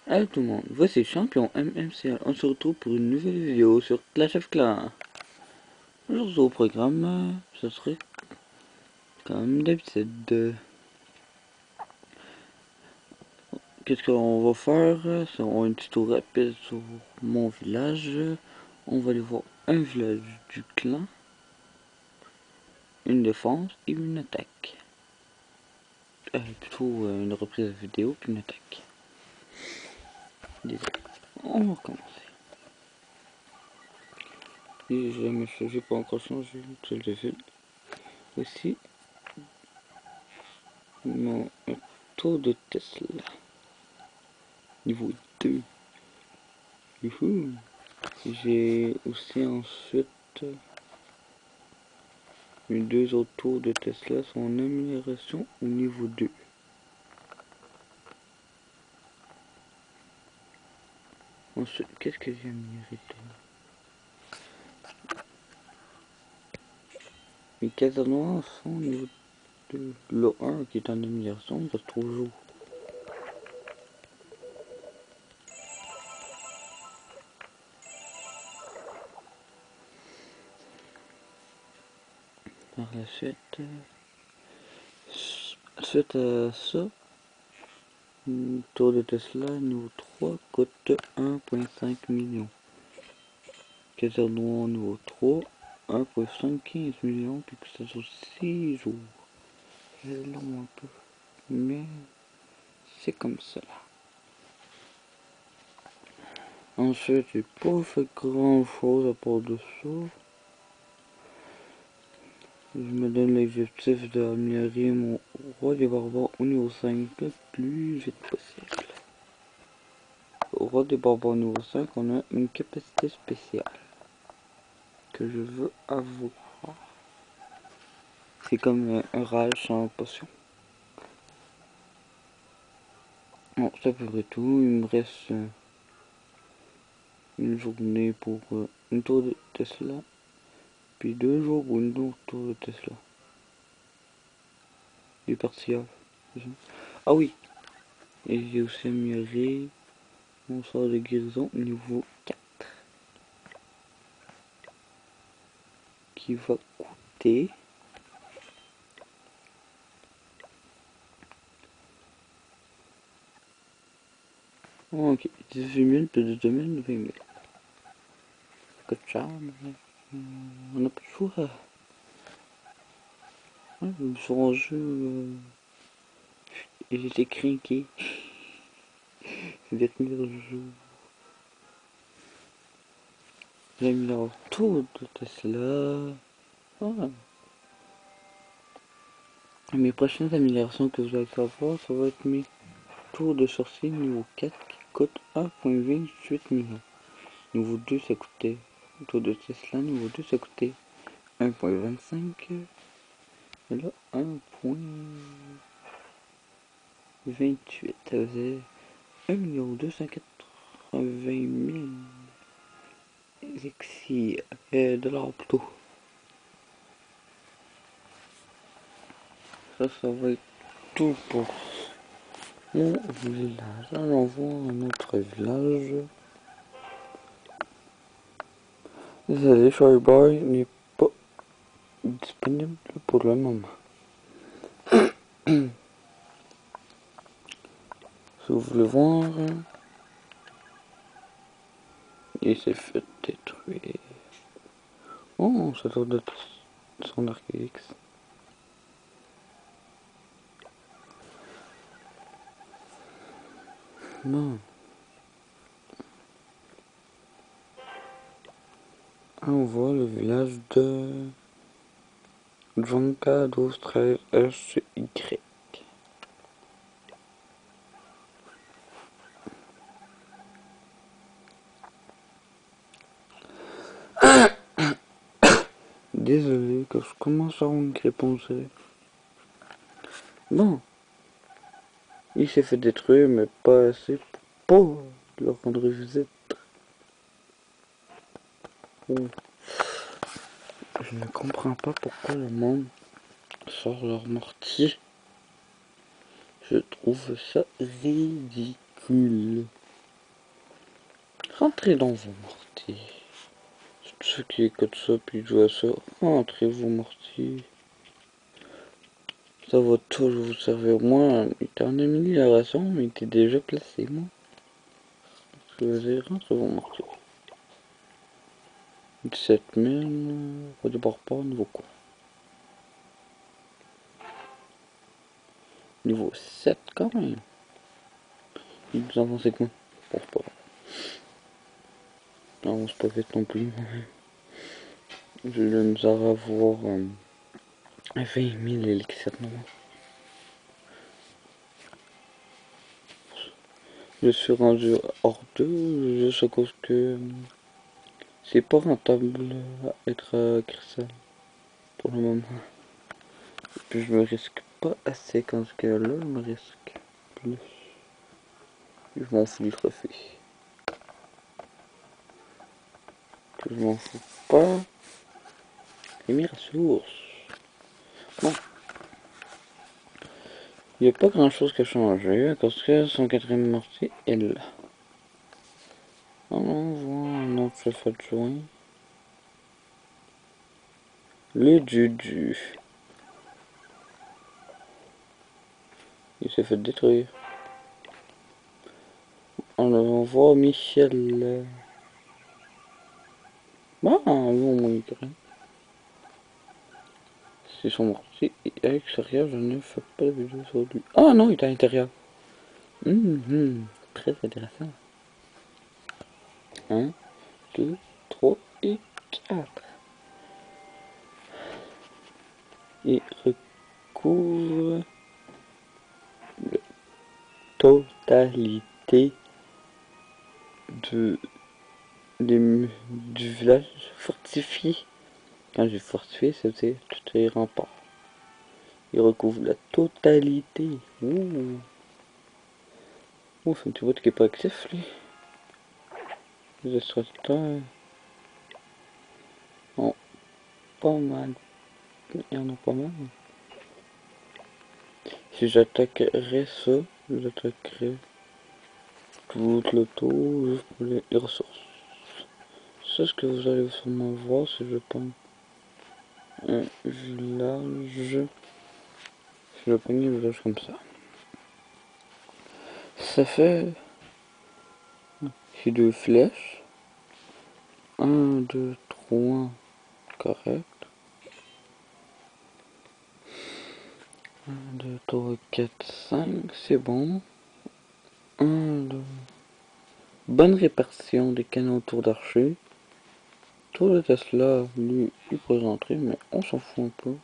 Hello tout le monde, voici Champion MMCL. On se retrouve pour une nouvelle vidéo sur Clash of Clans. Aujourd'hui au programme, ce serait comme d'habitude. Qu'est-ce qu'on va faire? C'est un petit tour rapide sur mon village. On va aller voir un village du clan, une défense et une attaque. Plutôt une reprise de vidéo puis une attaque. Désolé. On va recommencer. Si jamais j'ai pas encore changé, je le fais. Aussi, mon tour de Tesla. Niveau 2. Youhou. J'ai aussi ensuite mes deux autres tours de Tesla sont en amélioration au niveau 2. Ensuite, qu'est-ce que j'ai amélioré? Mes casernoirs sont au niveau 2. Le 1 qui est en amélioration, il reste toujours. Par la suite, suite à ça, le tour de Tesla niveau 3 coûte 1,5 million. Casernoir niveau 3, 1,75 millions, puis que ça sur 6 jours. C'est long un peu, mais c'est comme ça. Ensuite, j'ai pas fait grand chose à part de ça. Je me donne l'objectif d'améliorer mon roi des barbares au niveau 5 le plus vite possible. Au roi des barbares niveau 5, on a une capacité spéciale que je veux avoir. C'est comme un rage sans potion. Bon, c'est à peu près tout. Il me reste une journée pour une tour de Tesla. Puis 2 jours pour une autre tour de Tesla. Du partial. Ah oui. Et j'ai aussi amélioré mon sort de guérison niveau 4. Qui va coûter... Oh, ok, 18 000 plus de 2 000, 20 000. Que de charme. On n'a pas le choix. Ouais, sur un jeu... et j'étais craqué. D'être mis dans le jeu. J'ai mis leur tour de Tesla. Ah. Mes prochaines améliorations que vous allez savoir, ça va être mes tours de sorcier niveau 4 qui coûtent 1,28 million. Niveau 2 ça coûtait, tour de Tesla niveau 2 ça coûtait 1,25. Et là 1,28. Ça faisait 1,280 000 élixirs, dollars plutôt. Ça va être tout pour mon village. Allons voir un autre village. Désolé, Shyboy n'est pas disponible pour le moment. Si vous voulez voir, il s'est fait détruire. Oh, ça doit être son Arc-X. Non. On voit le village de Djonka 1213 HY. Désolé que je commence à avoir une réponse. Bon, il s'est fait détruire, mais pas assez pour leur rendre visite. Oh. Je ne comprends pas pourquoi le monde sort leur mortier. Je trouve ça ridicule. Rentrez dans vos mortiers. Ceux qui écoutent ça puis jouent à ça, rentrez vos mortiers. Ça va toujours vous servir. Moi, il était en amélioration, mais il était déjà placé, moi. Je veux dire, rentrez vos mortiers. 17 000, on débarque pas, niveau quoi? Niveau 7 quand même. Il vous en pensez que moi? Bon, c'est pas grave. Non, c'est pas vite non plus. Je vais nous avoir 20 000 élixirs noirs. Je suis rendu hors 2 juste à cause que c'est pas rentable à être à cristal pour le moment. Et puis je me risque pas assez quand ce cas-là, je me risque plus. Je m'en fous du trophée. Je m'en fous pas. Et mes ressources. Bon. Il n'y a pas grand chose qui a changé parce que son quatrième mortier est là. On voit un autre chef adjoint. Le Dudu. Il s'est fait détruire. On voit Michel. Bah, lui au moins il grimpe. C'est son mortier. Et à l'extérieur, je ne fais pas de vidéo sur lui. Ah non, il est à l'intérieur. Très intéressant. 1, 2, 3 et 4. Et recouvre la totalité du village fortifié. Quand j'ai fortifié, c'était tous les remparts. Il recouvre la totalité. Ouh. Ouh, c'est un petit bout qui est pas actif, lui. Les extracteurs ont pas mal. Il y en a pas mal. Si j'attaquerais ça, j'attaquerais tout le tour juste pour les ressources. C'est ce que vous allez sûrement voir si je prends un village. Si je prends un village comme ça. Ça fait ces deux flèches. 1, 2, 3, correct. 1, 2, 3, 4, 5, c'est bon. 1, 2. Bonne répartition des canons autour d'archer. Tour de Tesla, lui, il pourrait rentrer, mais on s'en fout un peu.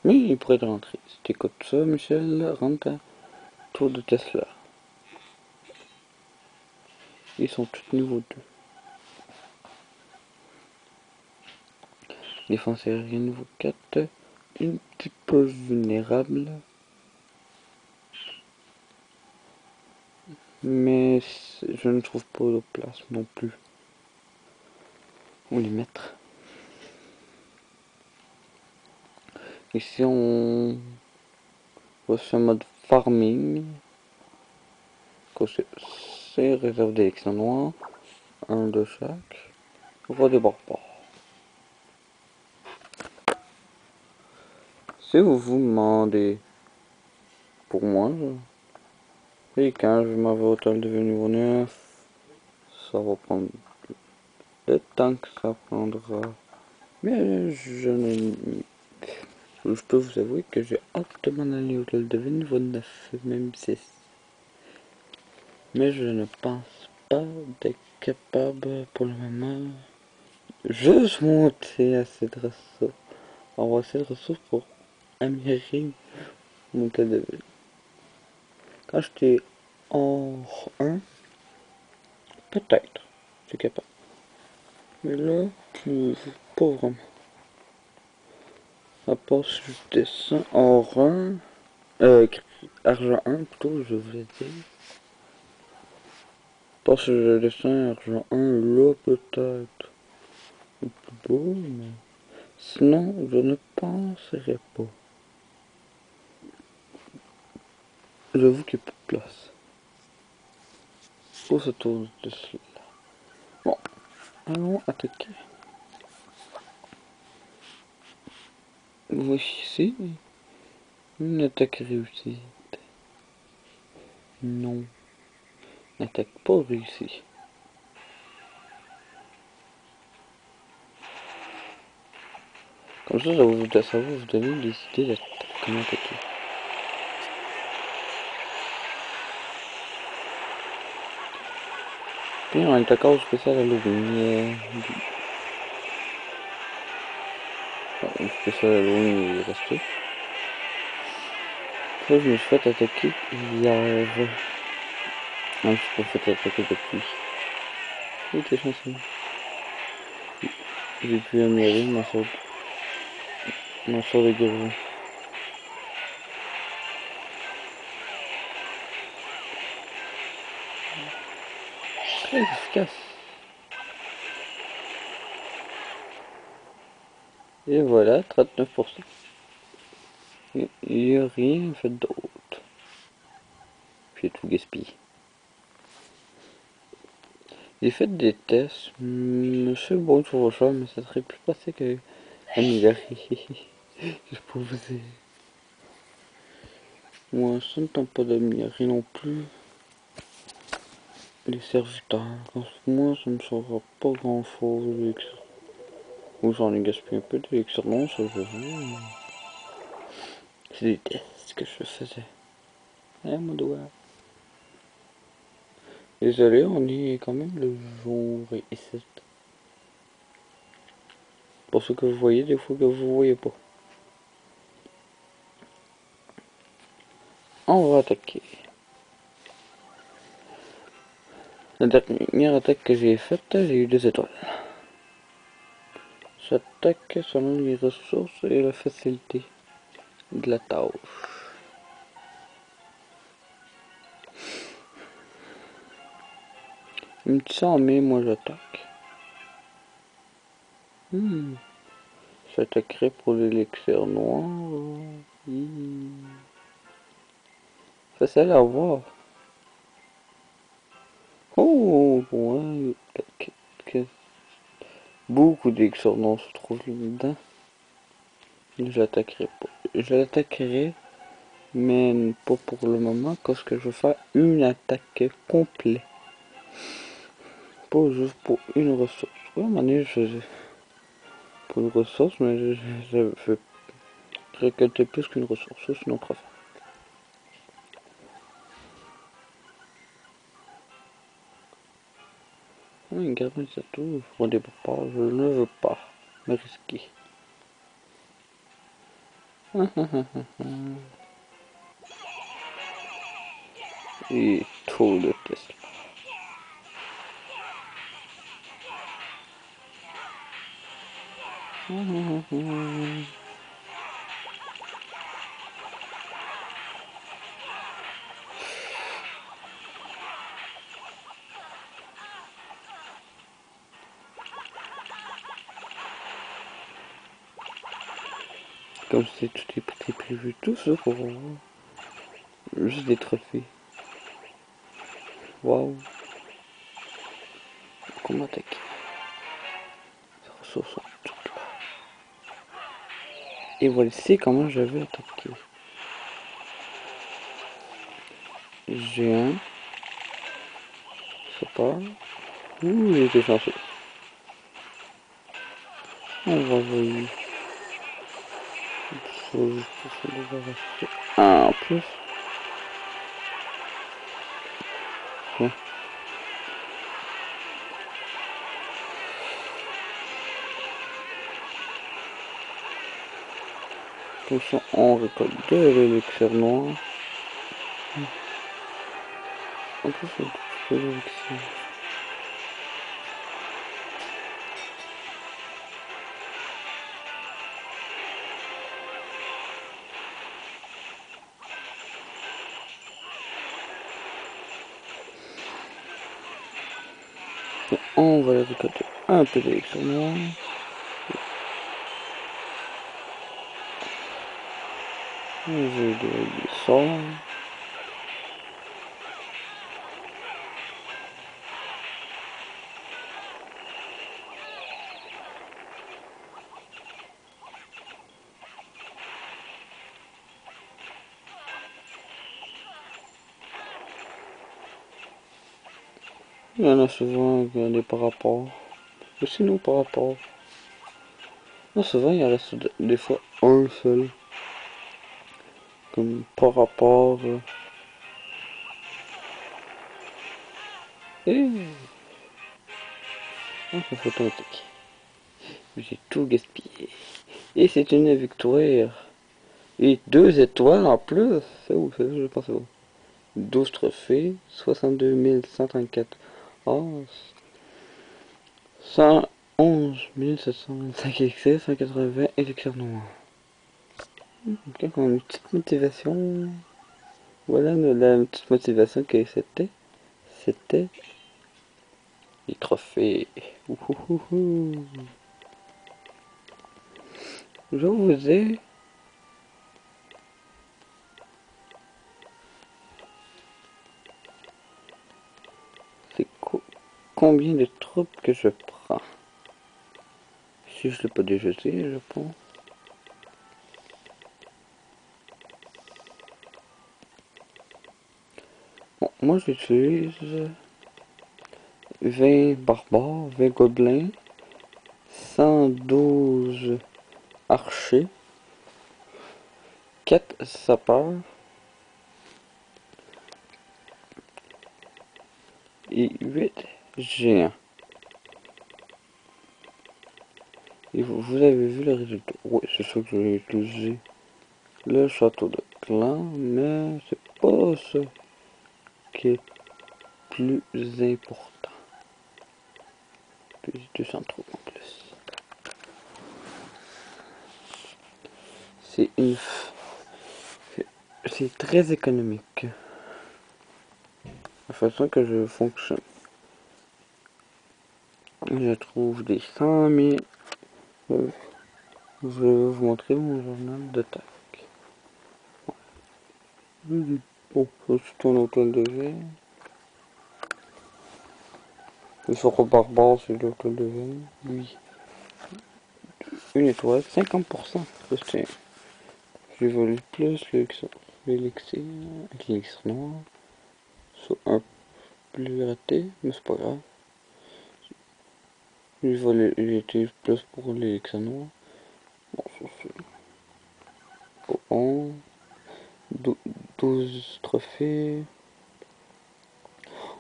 Mais il pourrait rentrer. Si t'écoutes ça, Michel, rentre à tour de Tesla. Ils sont tous niveau 2. Défense aérienne niveau 4. Un petit peu vulnérable. Mais je ne trouve pas de place non plus. Où les mettre. Ici on va sur mode farming. C'est réserve d'élection noire. Un de chaque. Redéborde pas. Si vous vous demandez pour moi, et quand je m'en vais au total de niveau 9, ça va prendre le temps que ça prendra. Mais je peux vous avouer que j'ai hâte de m'en aller au total de niveau 9, même 6. Mais je ne pense pas d'être capable pour le moment. Juste monter assez de ressources. Avoir assez de ressources pour améliorer mon total de vie. Quand j'étais hors 1, peut-être, c'est capable. Mais là, pas vraiment. À part si je descends hors 1, argent 1 plutôt, je voulais dire. À part si je descends argent 1, là peut-être. C'est plus beau, mais sinon, je ne penserais pas. J'avoue qu'il n'y a pas de place. pour ce tour de cela. Bon, allons attaquer. Voici une attaque réussie. Non, une attaque pas réussie. Comme ça va vous donner des idées de comment attaquer. Puis on est d'accord spécial Halloween. Le spécial Halloween il est resté. Là, je me suis fait attaquer hier. Non, je me suis pas fait attaquer depuis. Il était chanceux. J'ai pu améliorer ma sort de guérison. Très efficace. Et voilà, 39%. Il n'y a rien fait d'autre. J'ai tout gaspillé. J'ai fait des tests. Monsieur bon sur vos choix, mais ça serait plus passé que améliorer. Je peux vous dire. Moi, ça ne tente pas d'améliorer non plus. Les serviteurs. Moi, ça ne sera pas grand chose. Ou j'en ai gaspillé un peu d'élixir. Non, ça je veux. C'est des tests que je faisais. Ah, mon doigt. Désolé, on est quand même le jour ici. Pour ce que vous voyez, des fois que vous voyez pas. On va attaquer. La dernière attaque que j'ai faite, j'ai eu 2 étoiles. J'attaque selon les ressources et la facilité de la tâche. Une petite 100 mais moi j'attaque. J'attaquerai pour l'élixir noir. Facile à voir. Oh, ouais. Beaucoup d'élixirs noirs se trouvent là-dedans. J'attaquerai pas. Je l'attaquerai, mais pas pour le moment, parce que je veux faire une attaque complète. Pas juste pour une ressource. Ouais, à un moment donné, je faisais pour une ressource, mais je veux récolter plus qu'une ressource, c'est une autre affaire. Oui, garder ça tout, pour des pas, je ne veux pas me risquer. Et trop de tests. Comme c'est tout est prévu, tout ça pour juste des trophées. Waouh. Comment attaquer? Les ressources sont toutes là. Et voici comment je vais attaquer. J'ai un. C'est pas. Ouh, j'ai été chanceux. On va voir. Ah, en plus. Ouais. Comme ça, on récolte de l'élixir noir. En plus, on peut l'élixir. On va récolter un peu d'élixir noir. J'ai des sorts. Il y en a souvent des par rapport. Aussi nous par rapport. Non, souvent il en reste des fois un seul. Comme par rapport. Et. Oh, ça fait automatique. J'ai tout gaspillé. Et c'est une victoire. Et 2 étoiles en plus. C'est où ça? Je pense c'est où. 12 trophées. 62 134 os. 111 725 excès. 180 élixirs noirs. Ok, on a une petite motivation. Voilà la petite motivation que c'était. C'était les trophées. Ouhouhouhou. Je vous ai c'est combien de troupes que je prends. Si je l'ai pas déjà dit, je pense. Bon, moi j'utilise 20 barbares, 20 gobelins, 112 archers, 4 sapeurs et 8 géants. Et vous avez vu le résultat. Oui, c'est ça que je vais utiliser. Le château de clan, mais c'est pas ça qui est plus important. Puis 200 troupes en plus. C'est une... C'est très économique. La façon que je fonctionne. Je trouve des 100 000. Je vais vous montrer mon journal d'attaque. Bon, je suis en hôtel de ville. Le sort barbare, c'est l'hôtel de ville. Lui, une étoile, 50%. Tiens, j'ai volé plus l'élixir, avec l'élixir noir. Soit un plus raté, mais c'est pas grave. J'ai été plus pour l'élixir noir. Bon, ça c'est bon. 12 trophées.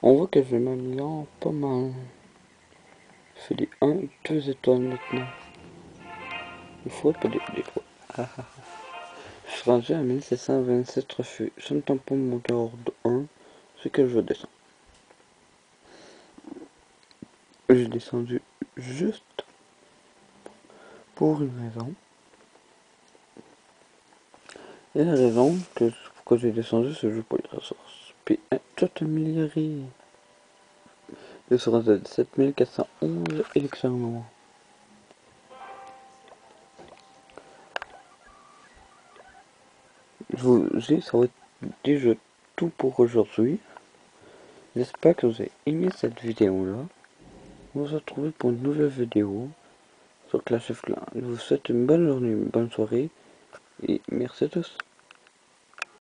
On voit que je m'améliore pas mal. Je fais des 1 et 2 étoiles maintenant. Une fois, pas des 3. Je suis rendu à 1727 trophées. Ça ne tente pas de monter hors de 1. C'est que je descends. J'ai descendu juste pour une raison. Et la raison pourquoi j'ai descendu, c'est juste pour les ressources. Puis tout amélioré. Je suis rendu à 17 411 élections noires. Je vous dis, ça va être déjà tout pour aujourd'hui. J'espère que vous avez aimé cette vidéo-là. On va se retrouver pour une nouvelle vidéo sur Clash of Clans. Je vous souhaite une bonne journée, une bonne soirée et merci à tous.